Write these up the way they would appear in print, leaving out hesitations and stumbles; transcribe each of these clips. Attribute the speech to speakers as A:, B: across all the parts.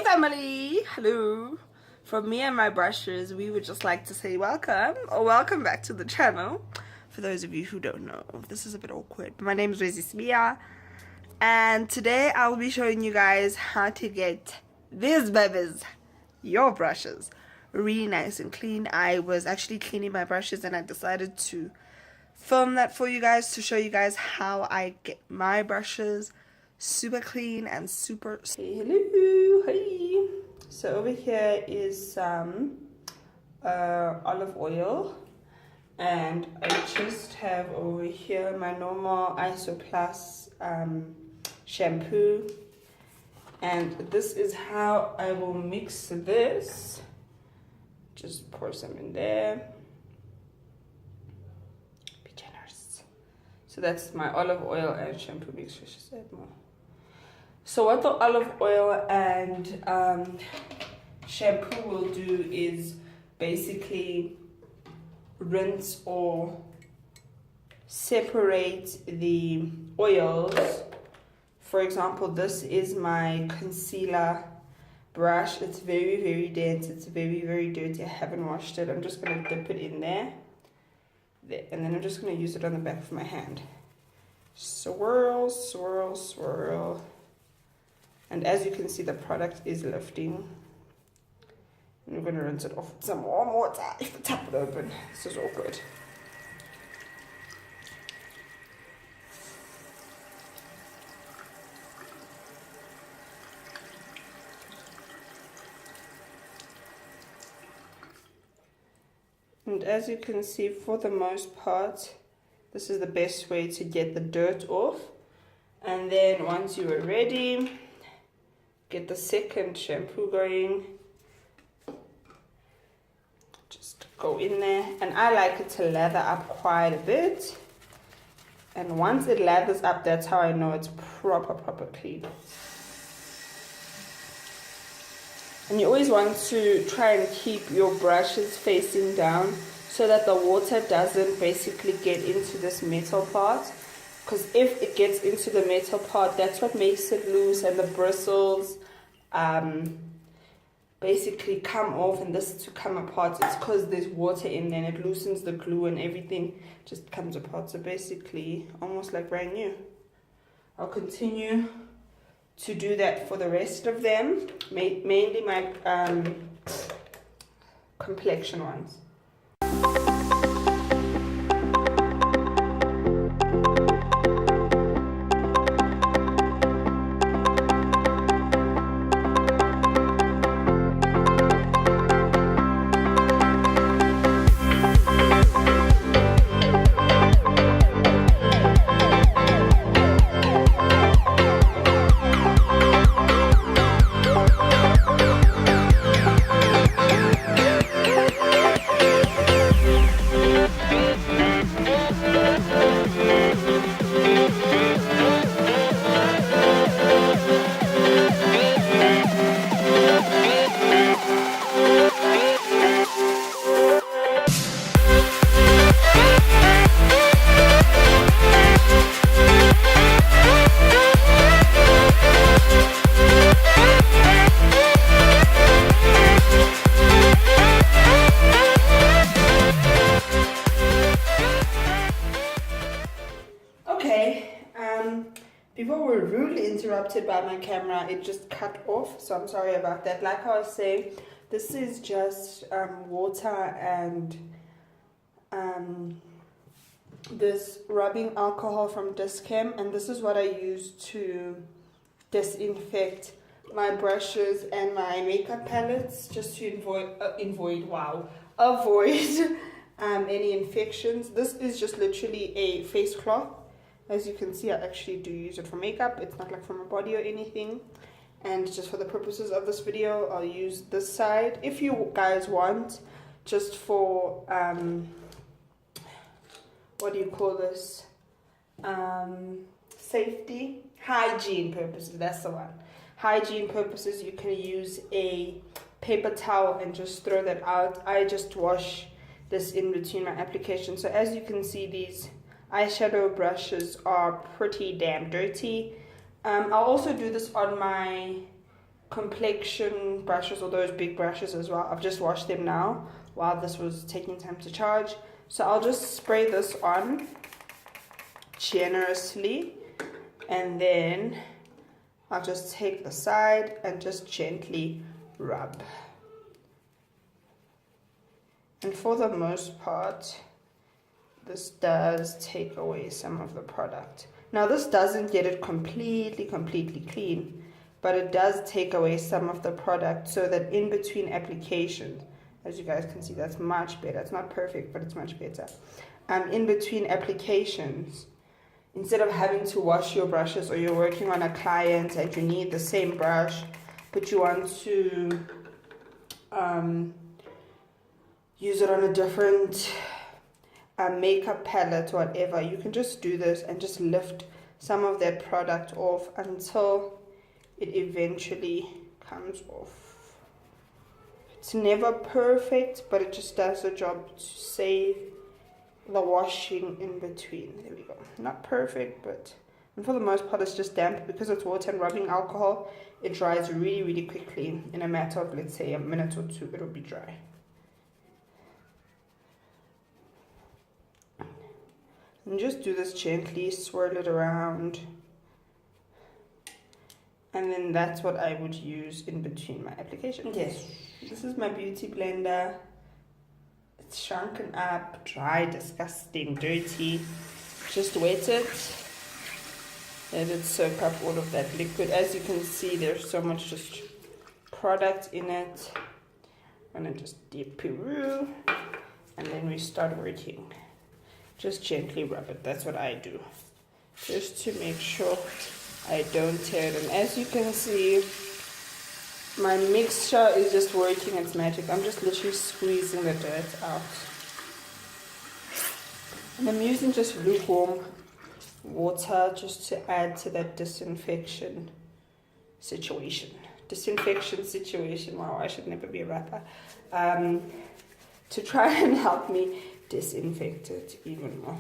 A: family, hello. From me and my brushes, we would just like to say welcome or welcome back to the channel. For those of you who don't know, this is a bit awkward. My name is Wezi Sibiya, and today I'll be showing you guys how to get these babies, your brushes, really nice and clean. I was actually cleaning my brushes and I decided to film that for you guys to show you guys how I get my brushes super clean and super. Hey, hello, hey. So over here is some olive oil, and I just have over here my normal Iso Plus shampoo, and this is how I will mix this. Just pour some in there. Be generous. So that's my olive oil and shampoo mix. I should add more. So what the olive oil and shampoo will do is basically rinse or separate the oils. For example, this is my concealer brush. It's very dense. It's very dirty. I haven't washed it. I'm just going to dip it in there, and then I'm just going to use it on the back of my hand. Swirl, swirl, swirl. And as you can see, the product is lifting. And we're going to rinse it off with some warm water. If the tap it open, this is all good. And as you can see, for the most part, this is the best way to get the dirt off. And then once you are ready, get the second shampoo going. Just go in there, and I like it to lather up quite a bit. And once it lathers up, that's how I know it's proper clean. And you always want to try and keep your brushes facing down so that the water doesn't basically get into this metal part. Because if it gets into the metal part, that's what makes it loose, and the bristles basically come off, and this to come apart. It's because there's water in there, and it loosens the glue, and everything just comes apart. So basically almost like brand new. I'll continue to do that for the rest of them, mainly my complexion ones. Before we're rudely interrupted by my camera, it just cut off, so I'm sorry about that. Like I was saying, this is just water and this rubbing alcohol from Discam, and this is what I use to disinfect my brushes and my makeup palettes, just to avoid any infections. This is just literally a face cloth. As you can see, I actually do use it for makeup. It's not like for my body or anything. And just for the purposes of this video, I'll use this side. If you guys want, just for, what do you call this? Safety, hygiene purposes, that's the one. Hygiene purposes, you can use a paper towel and just throw that out. I just wash this in between my applications. So as you can see, these eyeshadow brushes are pretty damn dirty. I'll also do this on my complexion brushes, or those big brushes as well. I've just washed them now while this was taking time to charge. So I'll just spray this on generously, and then I'll just take the side and just gently rub. And for the most part, this does take away some of the product. Now this doesn't get it completely clean, but it does take away some of the product, so that in between applications, as you guys can see, that's much better. It's not perfect, but it's much better. In between applications, instead of having to wash your brushes, or you're working on a client and you need the same brush, but you want to use it on a different makeup palette or whatever, you can just do this and just lift some of that product off until it eventually comes off. It's never perfect, but it just does the job to save the washing in between. There we go. Not perfect, but and for the most part it's just damp. Because it's water and rubbing alcohol, it dries really quickly. In a matter of, let's say, a minute or two, it'll be dry. And just do this gently, swirl it around, and then that's what I would use in between my applications. Yes, this is my beauty blender. It's shrunken up, dry, disgusting, dirty. Just wet it, let it soak up all of that liquid. As you can see, there's so much just product in it. I'm gonna just dip Peru, and then we start working. Just gently rub it. That's what I do, just to make sure I don't tear it. And as you can see, my mixture is just working its magic. I'm just literally squeezing the dirt out. And I'm using just lukewarm water just to add to that disinfection situation. Wow, I should never be a rapper. To try and help me disinfect it even more.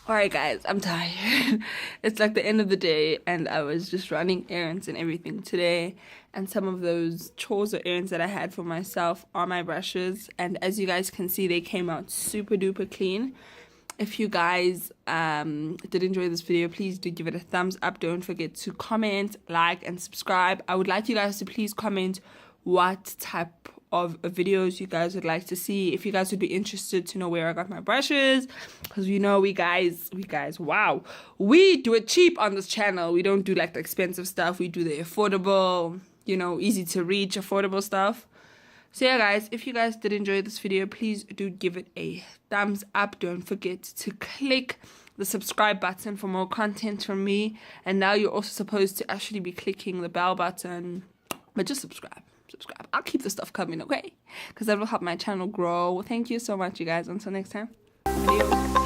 A: Alright guys, I'm tired. It's like the end of the day and I was just running errands and everything today, and some of those chores or errands that I had for myself are my brushes, and as you guys can see, they came out super duper clean. If you guys did enjoy this video, please do give it a thumbs up. Don't forget to comment, like, and subscribe. I would like you guys to please comment what type of videos you guys would like to see, if you guys would be interested to know where I got my brushes, because you know we guys, wow, we do it cheap on this channel. We don't do like the expensive stuff. We do the affordable, you know, easy to reach, affordable stuff. So yeah guys, if you guys did enjoy this video, please do give it a thumbs up. Don't forget to click the subscribe button for more content from me. And now you're also supposed to actually be clicking the bell button. But just subscribe. I'll keep the stuff coming, okay? Because that will help my channel grow. Thank you so much, you guys. Until next time. Adios.